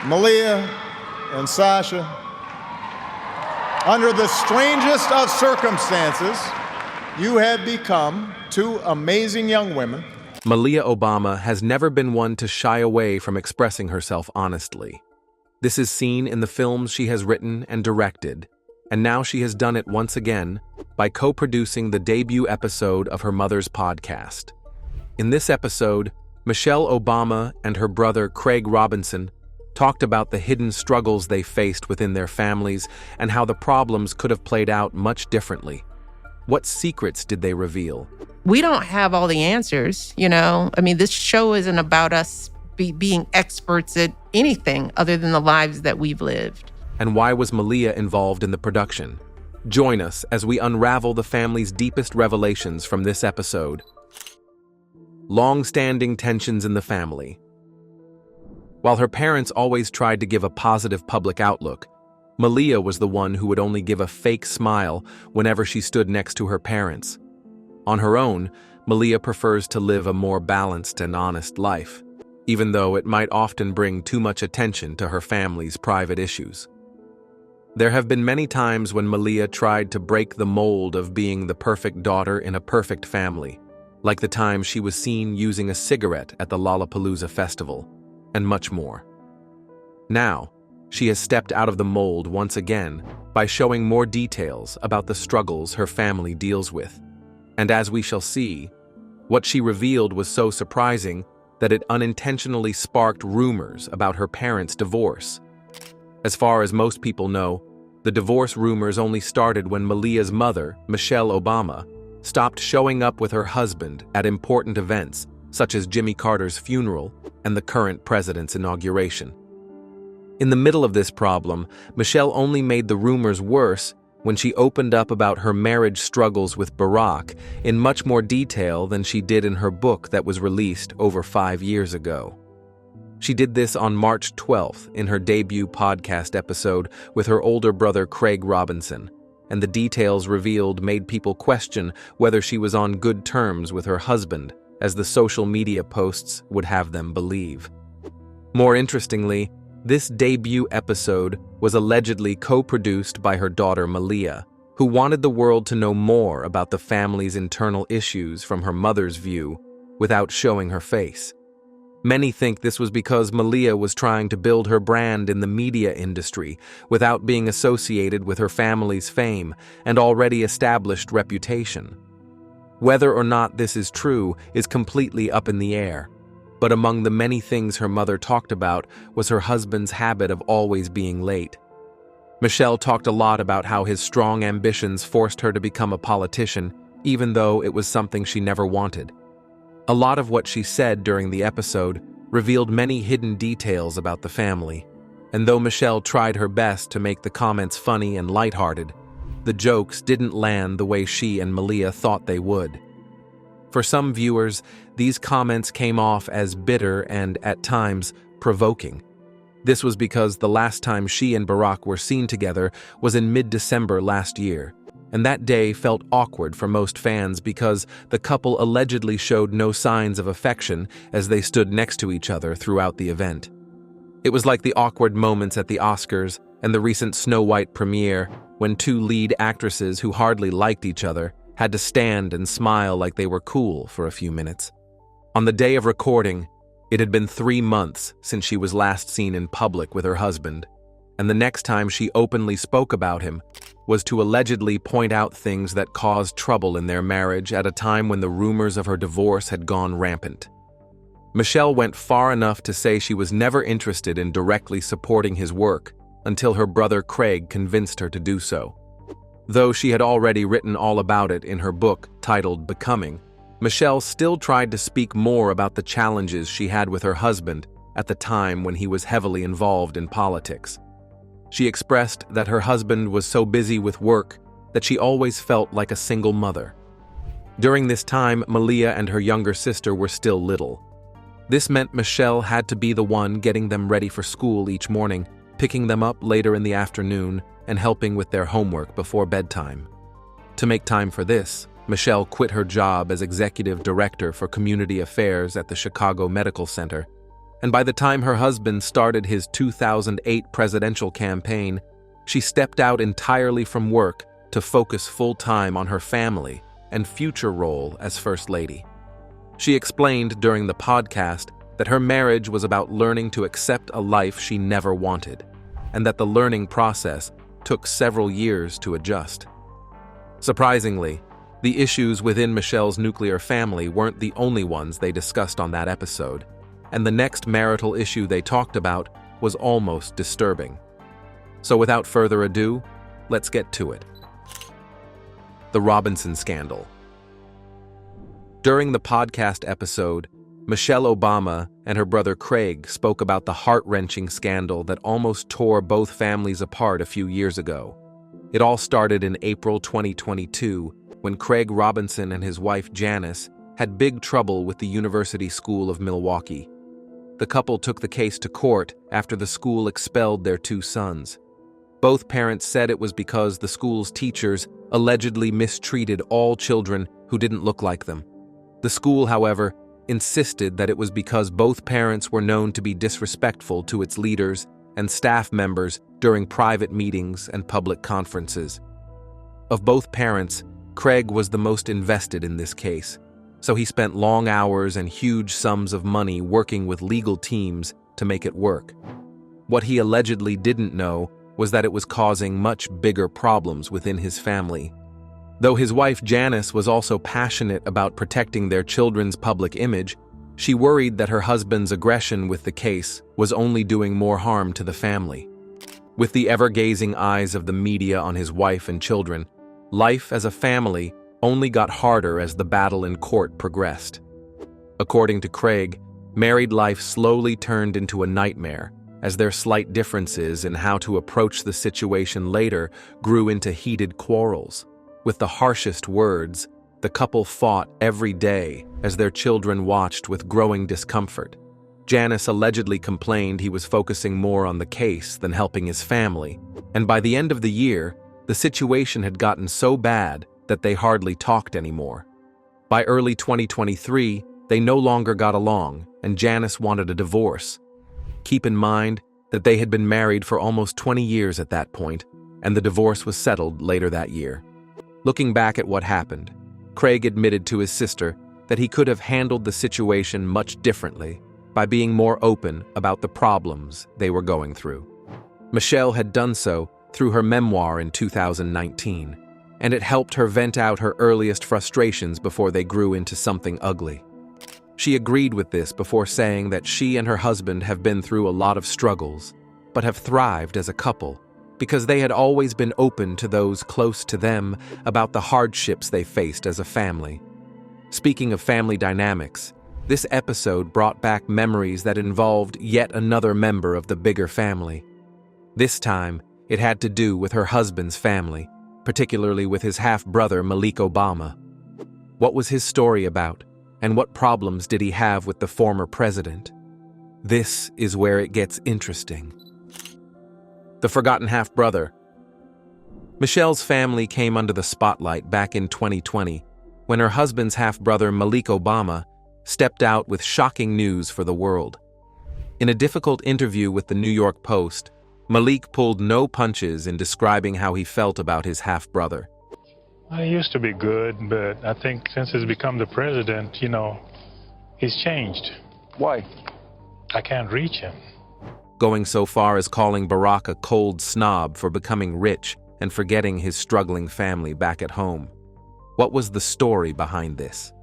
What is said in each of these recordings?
Malia and Sasha, under the strangest of circumstances, you have become two amazing young women. Malia Obama has never been one to shy away from expressing herself honestly. This is seen in the films she has written and directed, and now she has done it once again by co-producing the debut episode of her mother's podcast. In this episode, Michelle Obama and her brother Craig Robinson talked about the hidden struggles they faced within their families and how the problems could have played out much differently. What secrets did they reveal? We don't have all the answers, I mean, this show isn't about us being experts at anything other than the lives that we've lived. And why was Malia involved in the production? Join us as we unravel the family's deepest revelations from this episode. Long-standing tensions in the family. While her parents always tried to give a positive public outlook, Malia was the one who would only give a fake smile whenever she stood next to her parents. On her own, Malia prefers to live a more balanced and honest life, even though it might often bring too much attention to her family's private issues. There have been many times when Malia tried to break the mold of being the perfect daughter in a perfect family, like the time she was seen using a cigarette at the Lollapalooza festival, and much more. Now, she has stepped out of the mold once again by showing more details about the struggles her family deals with. And as we shall see, what she revealed was so surprising that it unintentionally sparked rumors about her parents' divorce. As far as most people know, the divorce rumors only started when Malia's mother, Michelle Obama, stopped showing up with her husband at important events such as Jimmy Carter's funeral and the current president's inauguration. In the middle of this problem, Michelle only made the rumors worse when she opened up about her marriage struggles with Barack in much more detail than she did in her book that was released over 5 years ago. She did this on March 12th in her debut podcast episode with her older brother Craig Robinson, and the details revealed made people question whether she was on good terms with her husband, as the social media posts would have them believe. More interestingly, this debut episode was allegedly co-produced by her daughter Malia, who wanted the world to know more about the family's internal issues from her mother's view without showing her face. Many think this was because Malia was trying to build her brand in the media industry without being associated with her family's fame and already established reputation. Whether or not this is true is completely up in the air, but among the many things her mother talked about was her husband's habit of always being late. Michelle talked a lot about how his strong ambitions forced her to become a politician, even though it was something she never wanted. A lot of what she said during the episode revealed many hidden details about the family, and though Michelle tried her best to make the comments funny and lighthearted, the jokes didn't land the way she and Malia thought they would. For some viewers, these comments came off as bitter and, at times, provoking. This was because the last time she and Barack were seen together was in mid-December last year, and that day felt awkward for most fans because the couple allegedly showed no signs of affection as they stood next to each other throughout the event. It was like the awkward moments at the Oscars and the recent Snow White premiere when two lead actresses who hardly liked each other had to stand and smile like they were cool for a few minutes. On the day of recording, it had been 3 months since she was last seen in public with her husband, and the next time she openly spoke about him was to allegedly point out things that caused trouble in their marriage at a time when the rumors of her divorce had gone rampant. Michelle went far enough to say she was never interested in directly supporting his work until her brother Craig convinced her to do so. Though she had already written all about it in her book titled Becoming, Michelle still tried to speak more about the challenges she had with her husband at the time when he was heavily involved in politics. She expressed that her husband was so busy with work that she always felt like a single mother. During this time, Malia and her younger sister were still little. This meant Michelle had to be the one getting them ready for school each morning, picking them up later in the afternoon, and helping with their homework before bedtime. To make time for this, Michelle quit her job as executive director for community affairs at the Chicago Medical Center And by the time her husband started his 2008 presidential campaign, she stepped out entirely from work to focus full-time on her family and future role as First Lady. She explained during the podcast that her marriage was about learning to accept a life she never wanted, and that the learning process took several years to adjust. Surprisingly, the issues within Michelle's nuclear family weren't the only ones they discussed on that episode, and the next marital issue they talked about was almost disturbing. So without further ado, let's get to it. The Robinson Scandal. During the podcast episode, Michelle Obama and her brother Craig spoke about the heart-wrenching scandal that almost tore both families apart a few years ago. It all started in April 2022 when Craig Robinson and his wife Janice had big trouble with the University School of Milwaukee. The couple took the case to court after the school expelled their two sons. Both parents said it was because the school's teachers allegedly mistreated all children who didn't look like them. The school, however, insisted that it was because both parents were known to be disrespectful to its leaders and staff members during private meetings and public conferences. Of both parents, Craig was the most invested in this case, so he spent long hours and huge sums of money working with legal teams to make it work. What he allegedly didn't know was that it was causing much bigger problems within his family. Though his wife Janice was also passionate about protecting their children's public image, she worried that her husband's aggression with the case was only doing more harm to the family. With the ever-gazing eyes of the media on his wife and children, life as a family only got harder as the battle in court progressed. According to Craig, married life slowly turned into a nightmare as their slight differences in how to approach the situation later grew into heated quarrels. With the harshest words, the couple fought every day as their children watched with growing discomfort. Janice allegedly complained he was focusing more on the case than helping his family, and by the end of the year, the situation had gotten so bad that they hardly talked anymore. By early 2023, they no longer got along, and Janice wanted a divorce. Keep in mind that they had been married for almost 20 years at that point, and the divorce was settled later that year. Looking back at what happened, Craig admitted to his sister that he could have handled the situation much differently by being more open about the problems they were going through. Michelle had done so through her memoir in 2019, and it helped her vent out her earliest frustrations before they grew into something ugly. She agreed with this before saying that she and her husband have been through a lot of struggles, but have thrived as a couple because they had always been open to those close to them about the hardships they faced as a family. Speaking of family dynamics, this episode brought back memories that involved yet another member of the bigger family. This time, it had to do with her husband's family, particularly with his half-brother Malia Obama. What was his story about, and what problems did he have with the former president? This is where it gets interesting. The forgotten half-brother. Michelle's family came under the spotlight back in 2020 when her husband's half-brother Malia Obama stepped out with shocking news for the world. In a difficult interview with the New York Post, Malik pulled no punches in describing how he felt about his half-brother. He used to be good, but I think since he's become the president, he's changed. Why? I can't reach him. Going so far as calling Barack a cold snob for becoming rich and forgetting his struggling family back at home. What was the story behind this?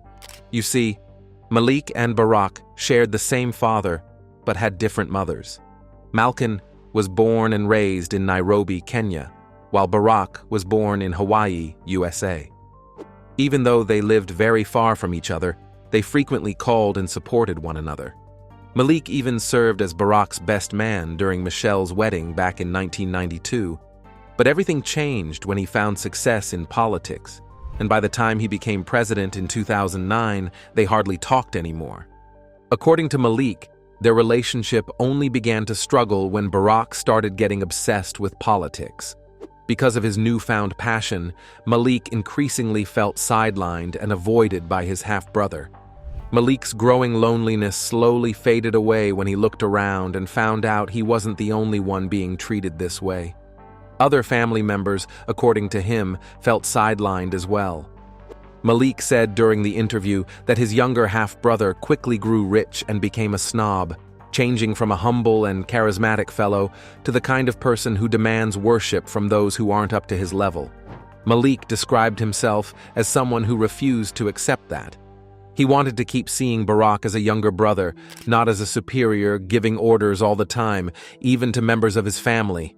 You see, Malik and Barack shared the same father, but had different mothers. Malcolm was born and raised in Nairobi, Kenya, while Barack was born in Hawaii, USA. Even though they lived very far from each other, they frequently called and supported one another. Malik even served as Barack's best man during Michelle's wedding back in 1992, but everything changed when he found success in politics, and by the time he became president in 2009, they hardly talked anymore. According to Malik, their relationship only began to struggle when Barack started getting obsessed with politics. Because of his newfound passion, Malik increasingly felt sidelined and avoided by his half-brother. Malik's growing loneliness slowly faded away when he looked around and found out he wasn't the only one being treated this way. Other family members, according to him, felt sidelined as well. Malik said during the interview that his younger half-brother quickly grew rich and became a snob, changing from a humble and charismatic fellow to the kind of person who demands worship from those who aren't up to his level. Malik described himself as someone who refused to accept that. He wanted to keep seeing Barack as a younger brother, not as a superior giving orders all the time, even to members of his family.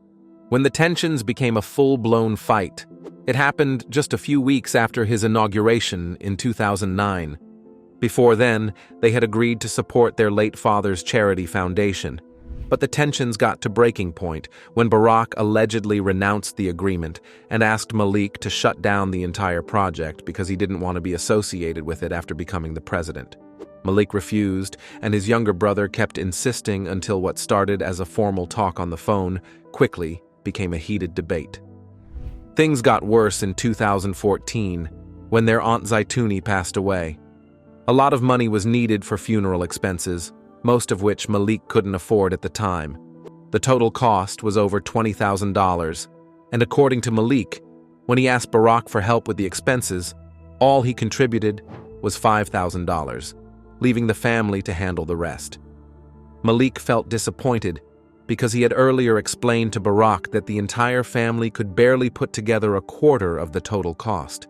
When the tensions became a full-blown fight, it happened just a few weeks after his inauguration in 2009. Before then, they had agreed to support their late father's charity foundation. But the tensions got to breaking point when Barack allegedly renounced the agreement and asked Malik to shut down the entire project because he didn't want to be associated with it after becoming the president. Malik refused, and his younger brother kept insisting until what started as a formal talk on the phone quickly became a heated debate. Things got worse in 2014 when their Aunt Zaituni passed away. A lot of money was needed for funeral expenses, most of which Malik couldn't afford at the time. The total cost was over $20,000, and according to Malik, when he asked Barack for help with the expenses, all he contributed was $5,000, leaving the family to handle the rest. Malik felt disappointed because he had earlier explained to Barack that the entire family could barely put together a quarter of the total cost.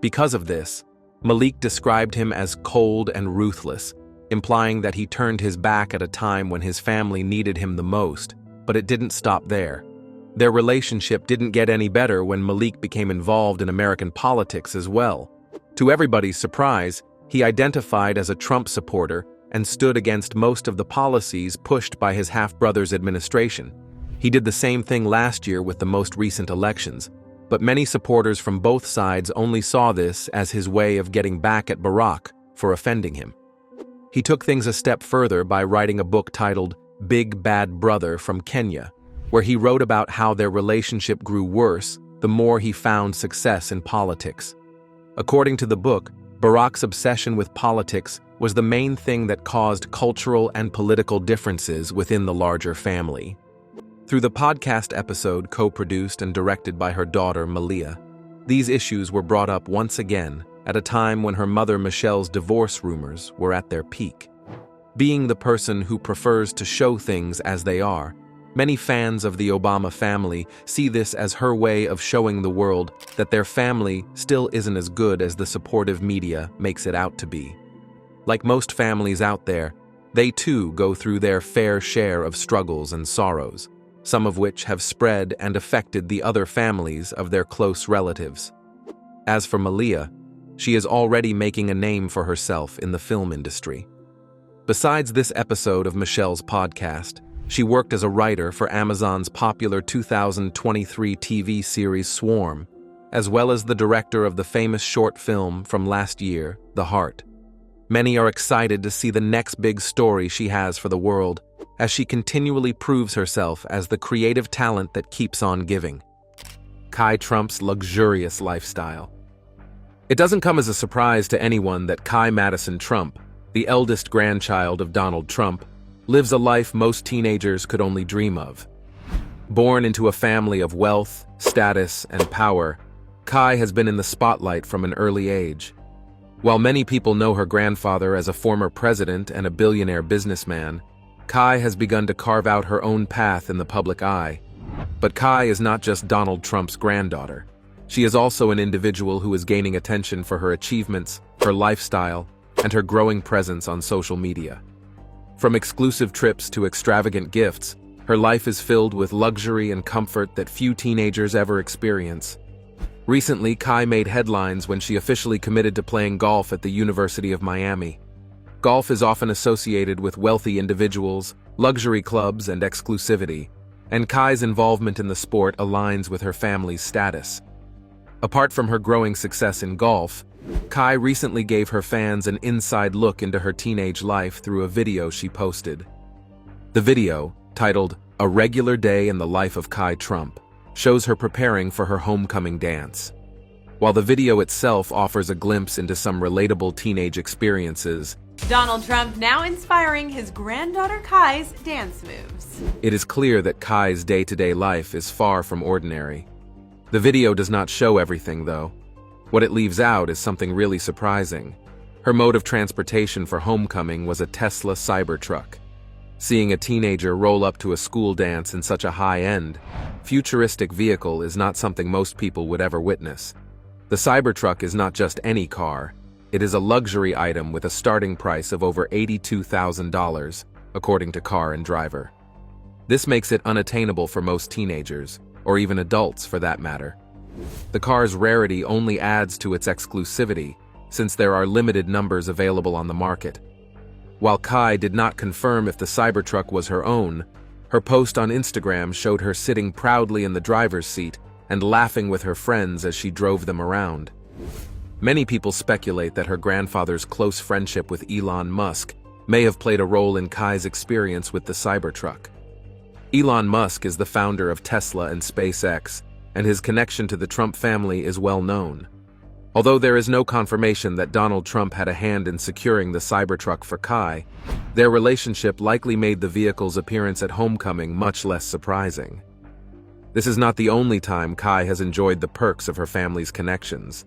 Because of this, Malik described him as cold and ruthless, implying that he turned his back at a time when his family needed him the most, but it didn't stop there. Their relationship didn't get any better when Malik became involved in American politics as well. To everybody's surprise, he identified as a Trump supporter and stood against most of the policies pushed by his half-brother's administration. He did the same thing last year with the most recent elections, but many supporters from both sides only saw this as his way of getting back at Barack for offending him. He took things a step further by writing a book titled Big Bad Brother from Kenya, where he wrote about how their relationship grew worse the more he found success in politics. According to the book, Barack's obsession with politics was the main thing that caused cultural and political differences within the larger family. Through the podcast episode co-produced and directed by her daughter, Malia, these issues were brought up once again at a time when her mother Michelle's divorce rumors were at their peak. Being the person who prefers to show things as they are, many fans of the Obama family see this as her way of showing the world that their family still isn't as good as the supportive media makes it out to be. Like most families out there, they too go through their fair share of struggles and sorrows, some of which have spread and affected the other families of their close relatives. As for Malia, she is already making a name for herself in the film industry. Besides this episode of Michelle's podcast, she worked as a writer for Amazon's popular 2023 TV series Swarm, as well as the director of the famous short film from last year, The Heart. Many are excited to see the next big story she has for the world, as she continually proves herself as the creative talent that keeps on giving. Kai Trump's luxurious lifestyle. It doesn't come as a surprise to anyone that Kai Madison Trump, the eldest grandchild of Donald Trump, lives a life most teenagers could only dream of. Born into a family of wealth, status, and power, Kai has been in the spotlight from an early age. While many people know her grandfather as a former president and a billionaire businessman, Kai has begun to carve out her own path in the public eye. But Kai is not just Donald Trump's granddaughter. She is also an individual who is gaining attention for her achievements, her lifestyle, and her growing presence on social media. From exclusive trips to extravagant gifts, her life is filled with luxury and comfort that few teenagers ever experience. Recently, Kai made headlines when she officially committed to playing golf at the University of Miami. Golf is often associated with wealthy individuals, luxury clubs, and exclusivity, and Kai's involvement in the sport aligns with her family's status. Apart from her growing success in golf, Kai recently gave her fans an inside look into her teenage life through a video she posted. The video, titled A Regular Day in the Life of Kai Trump, shows her preparing for her homecoming dance. While the video itself offers a glimpse into some relatable teenage experiences, Donald Trump now inspiring his granddaughter Kai's dance moves. It is clear that Kai's day-to-day life is far from ordinary. The video does not show everything, though. What it leaves out is something really surprising. Her mode of transportation for homecoming was a Tesla Cybertruck. Seeing a teenager roll up to a school dance in such a high-end, futuristic vehicle is not something most people would ever witness. The Cybertruck is not just any car. It is a luxury item with a starting price of over $82,000, according to Car and Driver. This makes it unattainable for most teenagers, or even adults for that matter. The car's rarity only adds to its exclusivity, since there are limited numbers available on the market. While Kai did not confirm if the Cybertruck was her own, her post on Instagram showed her sitting proudly in the driver's seat and laughing with her friends as she drove them around. Many people speculate that her grandfather's close friendship with Elon Musk may have played a role in Kai's experience with the Cybertruck. Elon Musk is the founder of Tesla and SpaceX, and his connection to the Trump family is well known. Although there is no confirmation that Donald Trump had a hand in securing the Cybertruck for Kai, their relationship likely made the vehicle's appearance at homecoming much less surprising. This is not the only time Kai has enjoyed the perks of her family's connections.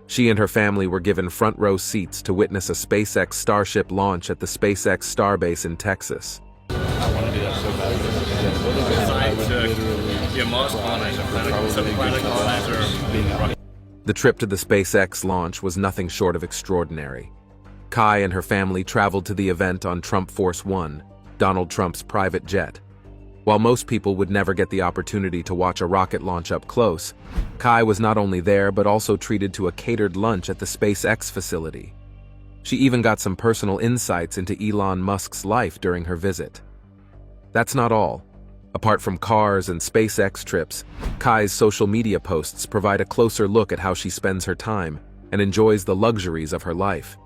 She and her family were given front-row seats to witness a SpaceX Starship launch at the SpaceX Starbase in Texas. I want to do that so bad. To get Mars colonizer, planet colonizer. The trip to the SpaceX launch was nothing short of extraordinary. Kai and her family traveled to the event on Trump Force One, Donald Trump's private jet. While most people would never get the opportunity to watch a rocket launch up close, Kai was not only there but also treated to a catered lunch at the SpaceX facility. She even got some personal insights into Elon Musk's life during her visit. That's not all. Apart from cars and SpaceX trips, Kai's social media posts provide a closer look at how she spends her time and enjoys the luxuries of her life.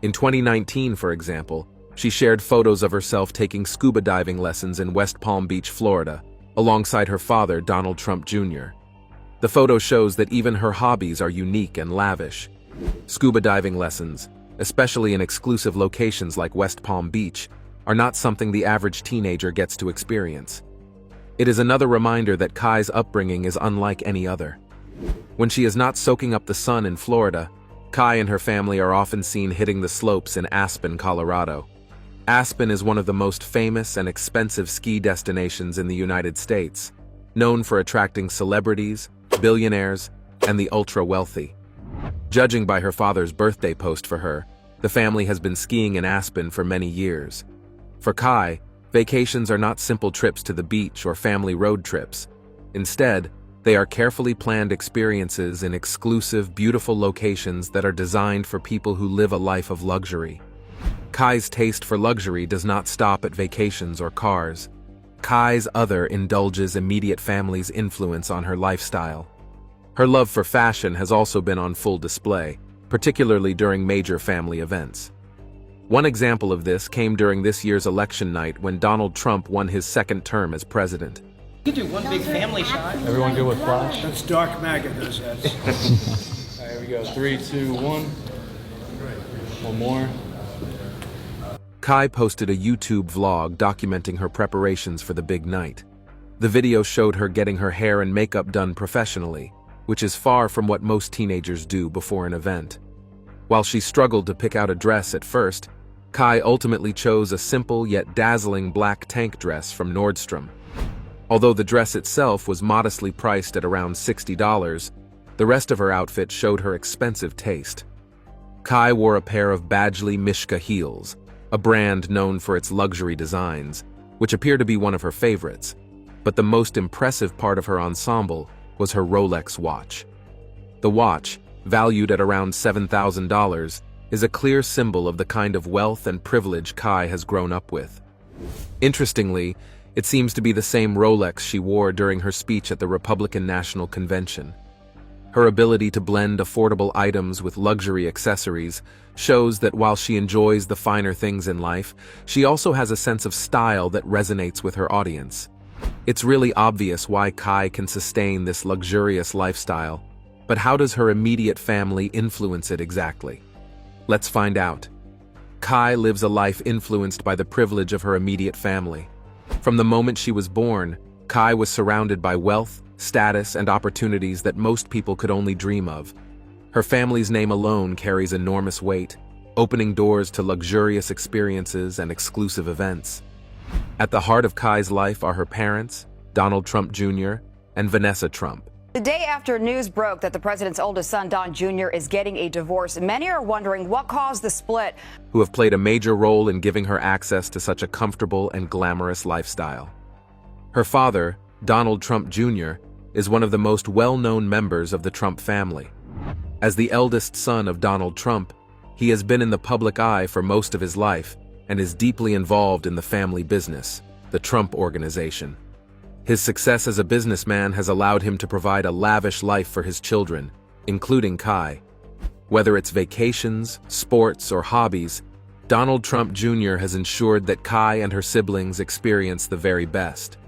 In 2019, for example, she shared photos of herself taking scuba diving lessons in West Palm Beach, Florida, alongside her father, Donald Trump Jr. The photo shows that even her hobbies are unique and lavish. Scuba diving lessons, especially in exclusive locations like West Palm Beach, are not something the average teenager gets to experience. It is another reminder that Kai's upbringing is unlike any other. When she is not soaking up the sun in Florida, Kai and her family are often seen hitting the slopes in Aspen, Colorado. Aspen is one of the most famous and expensive ski destinations in the United States, known for attracting celebrities, billionaires, and the ultra-wealthy. Judging by her father's birthday post for her, the family has been skiing in Aspen for many years. For Kai, vacations are not simple trips to the beach or family road trips. Instead, they are carefully planned experiences in exclusive, beautiful locations that are designed for people who live a life of luxury. Kai's taste for luxury does not stop at vacations or cars. Kai's other indulges immediate family's influence on her lifestyle. Her love for fashion has also been on full display, particularly during major family events. One example of this came during this year's election night when Donald Trump won his second term as president. You do one big family shot. Everyone good with flash? That's Dark Maggot does that. All right, here we go. 3, 2, 1. One more. Kai posted a YouTube vlog documenting her preparations for the big night. The video showed her getting her hair and makeup done professionally, which is far from what most teenagers do before an event. While she struggled to pick out a dress at first, Kai ultimately chose a simple yet dazzling black tank dress from Nordstrom. Although the dress itself was modestly priced at around $60, the rest of her outfit showed her expensive taste. Kai wore a pair of Badgley Mishka heels, a brand known for its luxury designs, which appear to be one of her favorites. But the most impressive part of her ensemble was her Rolex watch. The watch, valued at around $7,000, is a clear symbol of the kind of wealth and privilege Kai has grown up with. Interestingly, it seems to be the same Rolex she wore during her speech at the Republican National Convention. Her ability to blend affordable items with luxury accessories shows that while she enjoys the finer things in life, she also has a sense of style that resonates with her audience. It's really obvious why Kai can sustain this luxurious lifestyle, but how does her immediate family influence it exactly? Let's find out. Kai lives a life influenced by the privilege of her immediate family. From the moment she was born, Kai was surrounded by wealth, status, and opportunities that most people could only dream of. Her family's name alone carries enormous weight, opening doors to luxurious experiences and exclusive events. At the heart of Kai's life are her parents, Donald Trump Jr. and Vanessa Trump. The day after news broke that the president's oldest son, Don Jr., is getting a divorce, many are wondering what caused the split. Who have played a major role in giving her access to such a comfortable and glamorous lifestyle. Her father, Donald Trump Jr., is one of the most well-known members of the Trump family. As the eldest son of Donald Trump, he has been in the public eye for most of his life and is deeply involved in the family business, the Trump Organization. His success as a businessman has allowed him to provide a lavish life for his children, including Kai. Whether it's vacations, sports, or hobbies, Donald Trump Jr. has ensured that Kai and her siblings experience the very best.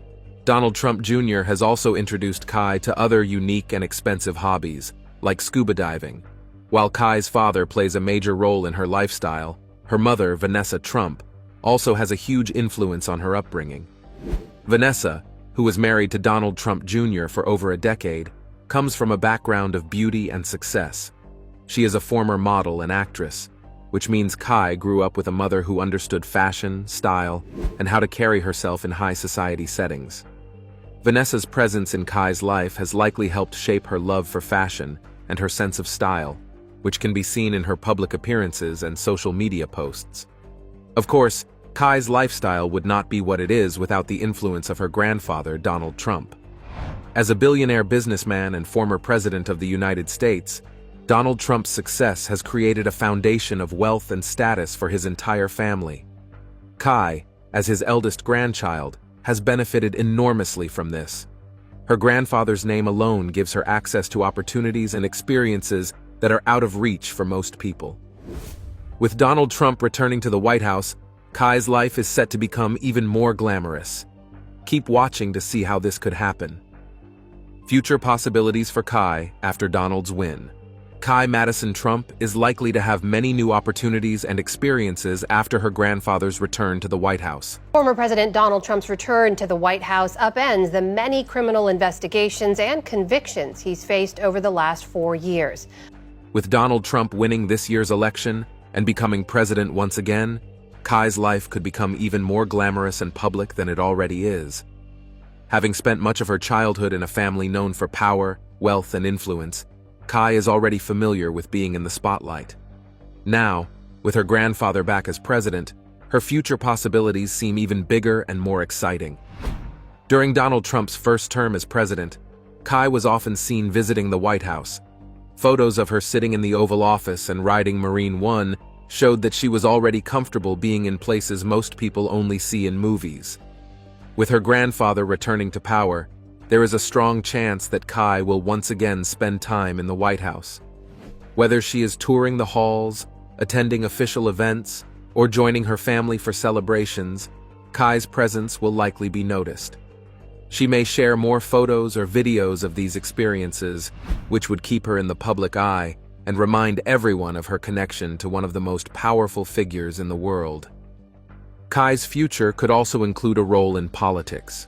Donald Trump Jr. has also introduced Kai to other unique and expensive hobbies, like scuba diving. While Kai's father plays a major role in her lifestyle, her mother, Vanessa Trump, also has a huge influence on her upbringing. Vanessa, who was married to Donald Trump Jr. for over a decade, comes from a background of beauty and success. She is a former model and actress, which means Kai grew up with a mother who understood fashion, style, and how to carry herself in high society settings. Vanessa's presence in Kai's life has likely helped shape her love for fashion and her sense of style, which can be seen in her public appearances and social media posts. Of course, Kai's lifestyle would not be what it is without the influence of her grandfather, Donald Trump. As a billionaire businessman and former president of the United States, Donald Trump's success has created a foundation of wealth and status for his entire family. Kai, as his eldest grandchild, has benefited enormously from this. Her grandfather's name alone gives her access to opportunities and experiences that are out of reach for most people. With Donald Trump returning to the White House, Kai's life is set to become even more glamorous. Keep watching to see how this could happen. Future possibilities for Kai after Donald's win. Kai Madison Trump is likely to have many new opportunities and experiences after her grandfather's return to the White House. Former President Donald Trump's return to the White House upends the many criminal investigations and convictions he's faced over the last 4 years. With Donald Trump winning this year's election and becoming president once again, Kai's life could become even more glamorous and public than it already is. Having spent much of her childhood in a family known for power, wealth, and influence, Kai is already familiar with being in the spotlight. Now, with her grandfather back as president, her future possibilities seem even bigger and more exciting. During Donald Trump's first term as president, Kai was often seen visiting the White House. Photos of her sitting in the Oval Office and riding Marine One showed that she was already comfortable being in places most people only see in movies. With her grandfather returning to power, there is a strong chance that Kai will once again spend time in the White House. Whether she is touring the halls, attending official events, or joining her family for celebrations, Kai's presence will likely be noticed. She may share more photos or videos of these experiences, which would keep her in the public eye and remind everyone of her connection to one of the most powerful figures in the world. Kai's future could also include a role in politics.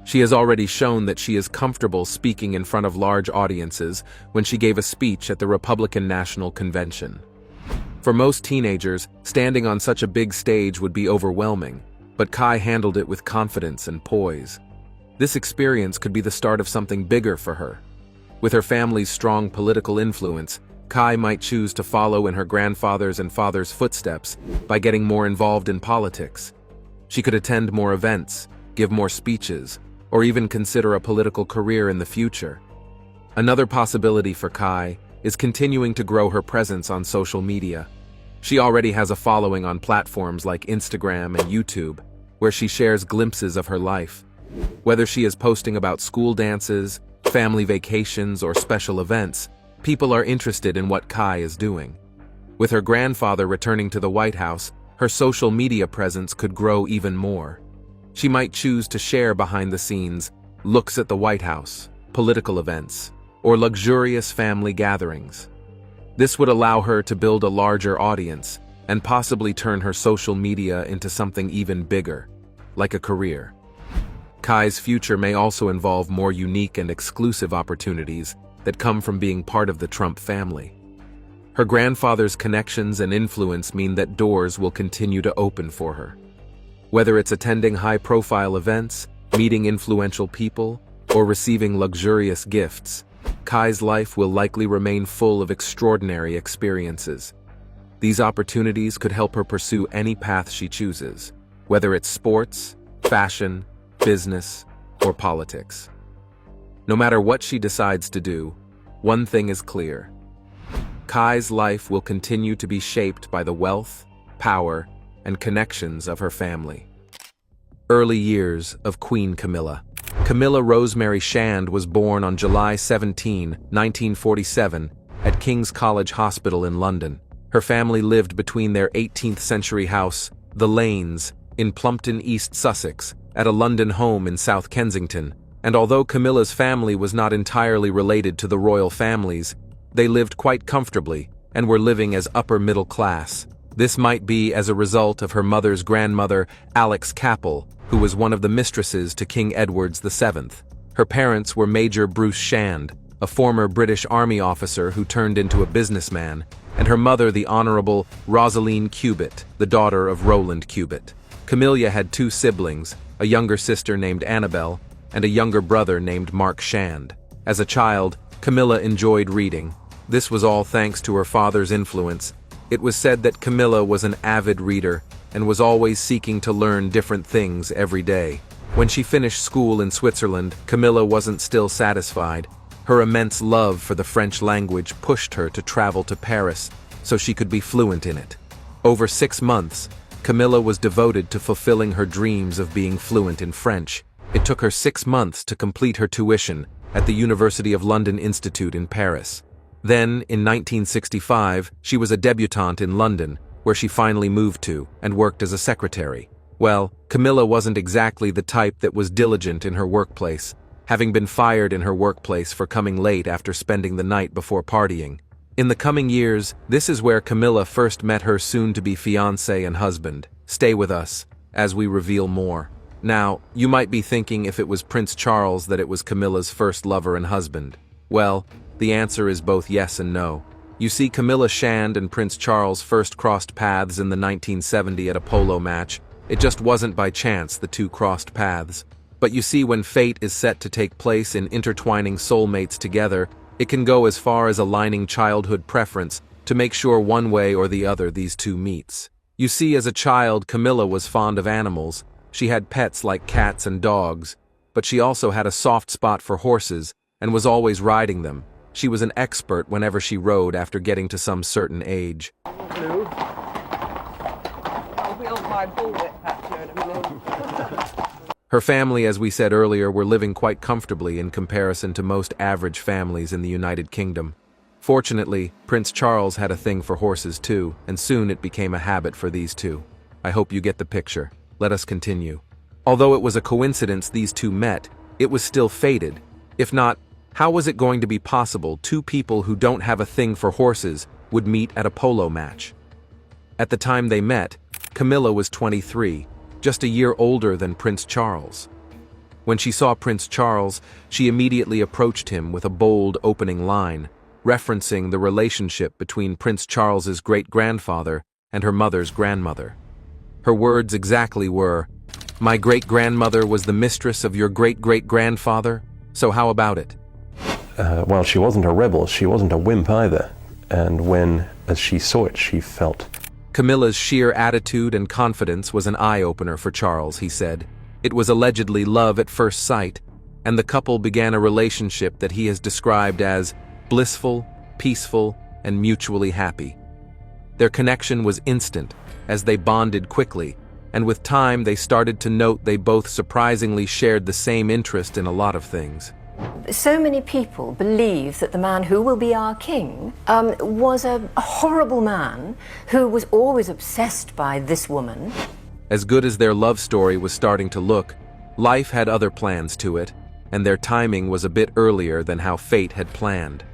She has already shown that she is comfortable speaking in front of large audiences when she gave a speech at the Republican National Convention. For most teenagers, standing on such a big stage would be overwhelming, but Kai handled it with confidence and poise. This experience could be the start of something bigger for her. With her family's strong political influence, Kai might choose to follow in her grandfather's and father's footsteps by getting more involved in politics. She could attend more events, give more speeches, or even consider a political career in the future. Another possibility for Kai is continuing to grow her presence on social media. She already has a following on platforms like Instagram and YouTube, where she shares glimpses of her life. Whether she is posting about school dances, family vacations, or special events, people are interested in what Kai is doing. With her grandfather returning to the White House, her social media presence could grow even more. She might choose to share behind the scenes looks at the White House, political events, or luxurious family gatherings. This would allow her to build a larger audience and possibly turn her social media into something even bigger, like a career. Kai's future may also involve more unique and exclusive opportunities that come from being part of the Trump family. Her grandfather's connections and influence mean that doors will continue to open for her. Whether it's attending high-profile events, meeting influential people, or receiving luxurious gifts, Kai's life will likely remain full of extraordinary experiences. These opportunities could help her pursue any path she chooses, whether it's sports, fashion, business, or politics. No matter what she decides to do, one thing is clear. Kai's life will continue to be shaped by the wealth, power, and connections of her family. Early years of Queen Camilla. Camilla Rosemary Shand was born on July 17, 1947, at King's College Hospital in London. Her family lived between their 18th-century house, The Lanes, in Plumpton, East Sussex, at a London home in South Kensington, and although Camilla's family was not entirely related to the royal families, they lived quite comfortably and were living as upper middle class. This might be as a result of her mother's grandmother, Alex Capel, who was one of the mistresses to King Edward VII. Her parents were Major Bruce Shand, a former British Army officer who turned into a businessman, and her mother, the Honorable Rosaline Cubitt, the daughter of Roland Cubitt. Camilla had two siblings, a younger sister named Annabelle, and a younger brother named Mark Shand. As a child, Camilla enjoyed reading. This was all thanks to her father's influence. It was said that Camilla was an avid reader and was always seeking to learn different things every day. When she finished school in Switzerland, Camilla wasn't still satisfied. Her immense love for the French language pushed her to travel to Paris so she could be fluent in it. Over 6 months, Camilla was devoted to fulfilling her dreams of being fluent in French. It took her 6 months to complete her tuition at the University of London Institute in Paris. Then, in 1965, she was a debutante in London, where she finally moved to and worked as a secretary. Well, Camilla wasn't exactly the type that was diligent in her workplace, having been fired in her workplace for coming late after spending the night before partying. In the coming years, this is where Camilla first met her soon-to-be fiancé and husband. Stay with us, as we reveal more. Now, you might be thinking if it was Prince Charles that it was Camilla's first lover and husband. Well, the answer is both yes and no. You see, Camilla Shand and Prince Charles first crossed paths in the 1970s at a polo match. It just wasn't by chance the two crossed paths. But you see, when fate is set to take place in intertwining soulmates together, it can go as far as aligning childhood preference to make sure one way or the other these two meets. You see, as a child, Camilla was fond of animals. She had pets like cats and dogs, but she also had a soft spot for horses and was always riding them. She was an expert whenever she rode after getting to some certain age. Her family, as we said earlier, were living quite comfortably in comparison to most average families in the United Kingdom. Fortunately, Prince Charles had a thing for horses too, and soon it became a habit for these two. I hope you get the picture. Let us continue. Although it was a coincidence these two met, it was still fated. If not, how was it going to be possible two people who don't have a thing for horses would meet at a polo match? At the time they met, Camilla was 23, just a year older than Prince Charles. When she saw Prince Charles, she immediately approached him with a bold opening line, referencing the relationship between Prince Charles's great-grandfather and her mother's grandmother. Her words exactly were, "My great-grandmother was the mistress of your great-great-grandfather, so how about it?" Well, she wasn't a rebel, she wasn't a wimp either, and as she saw it, she felt. Camilla's sheer attitude and confidence was an eye-opener for Charles, he said. It was allegedly love at first sight, and the couple began a relationship that he has described as blissful, peaceful, and mutually happy. Their connection was instant, as they bonded quickly, and with time they started to note they both surprisingly shared the same interest in a lot of things. So many people believe that the man who will be our king was a horrible man who was always obsessed by this woman. As good as their love story was starting to look, life had other plans to it, and their timing was a bit earlier than how fate had planned.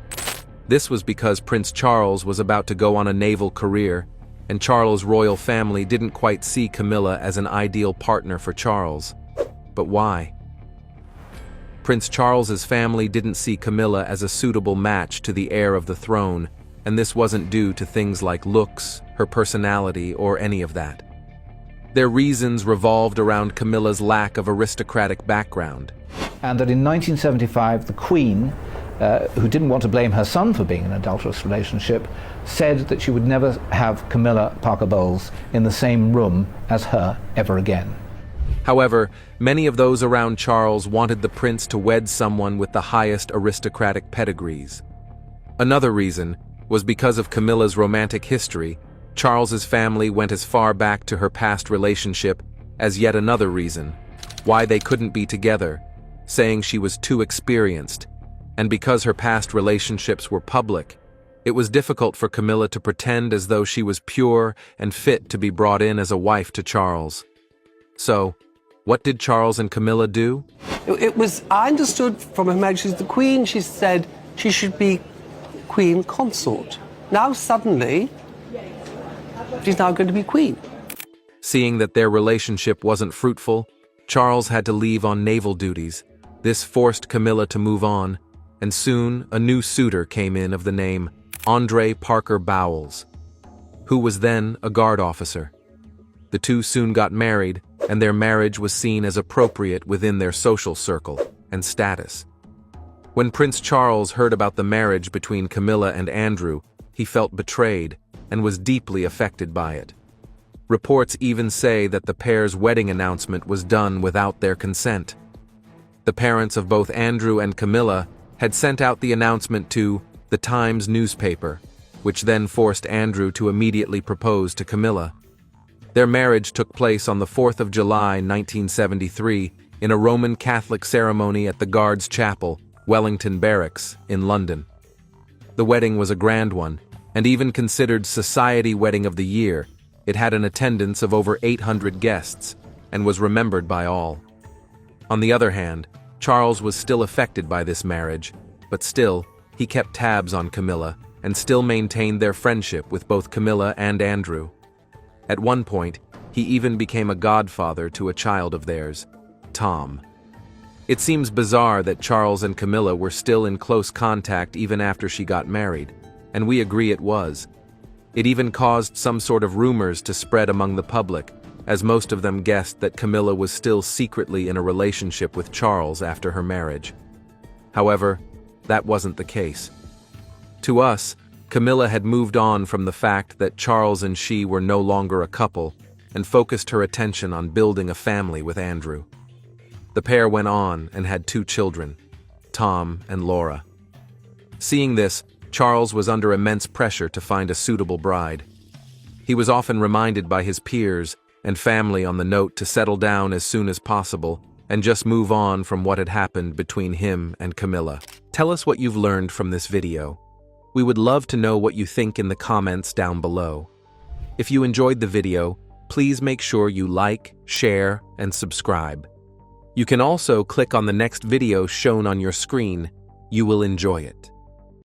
This was because Prince Charles was about to go on a naval career, and Charles' royal family didn't quite see Camilla as an ideal partner for Charles. But why? Prince Charles's family didn't see Camilla as a suitable match to the heir of the throne, and this wasn't due to things like looks, her personality, or any of that. Their reasons revolved around Camilla's lack of aristocratic background. And that in 1975, the Queen, who didn't want to blame her son for being in an adulterous relationship, said that she would never have Camilla Parker Bowles in the same room as her ever again. However, many of those around Charles wanted the prince to wed someone with the highest aristocratic pedigrees. Another reason was because of Camilla's romantic history. Charles's family went as far back to her past relationship as yet another reason why they couldn't be together, saying she was too experienced, and because her past relationships were public, it was difficult for Camilla to pretend as though she was pure and fit to be brought in as a wife to Charles. So, what did Charles and Camilla do? I understood from Her Majesty the Queen, she said she should be Queen Consort. Now suddenly, she's now going to be Queen. Seeing that their relationship wasn't fruitful, Charles had to leave on naval duties. This forced Camilla to move on, and soon a new suitor came in of the name Andre Parker Bowles, who was then a guard officer. The two soon got married, and their marriage was seen as appropriate within their social circle and status. When Prince Charles heard about the marriage between Camilla and Andrew, he felt betrayed and was deeply affected by it. Reports even say that the pair's wedding announcement was done without their consent. The parents of both Andrew and Camilla had sent out the announcement to the Times newspaper, which then forced Andrew to immediately propose to Camilla. Their marriage took place on the 4th of July, 1973, in a Roman Catholic ceremony at the Guards Chapel, Wellington Barracks, in London. The wedding was a grand one, and even considered Society Wedding of the Year. It had an attendance of over 800 guests, and was remembered by all. On the other hand, Charles was still affected by this marriage, but still, he kept tabs on Camilla, and still maintained their friendship with both Camilla and Andrew. At one point, he even became a godfather to a child of theirs, Tom. It seems bizarre that Charles and Camilla were still in close contact even after she got married, and we agree it was. It even caused some sort of rumors to spread among the public, as most of them guessed that Camilla was still secretly in a relationship with Charles after her marriage. However, that wasn't the case. To us, Camilla had moved on from the fact that Charles and she were no longer a couple and focused her attention on building a family with Andrew. The pair went on and had 2 children, Tom and Laura. Seeing this, Charles was under immense pressure to find a suitable bride. He was often reminded by his peers and family on the note to settle down as soon as possible and just move on from what had happened between him and Camilla. Tell us what you've learned from this video. We would love to know what you think in the comments down below. If you enjoyed the video, please make sure you like, share, and subscribe. You can also click on the next video shown on your screen. You will enjoy it.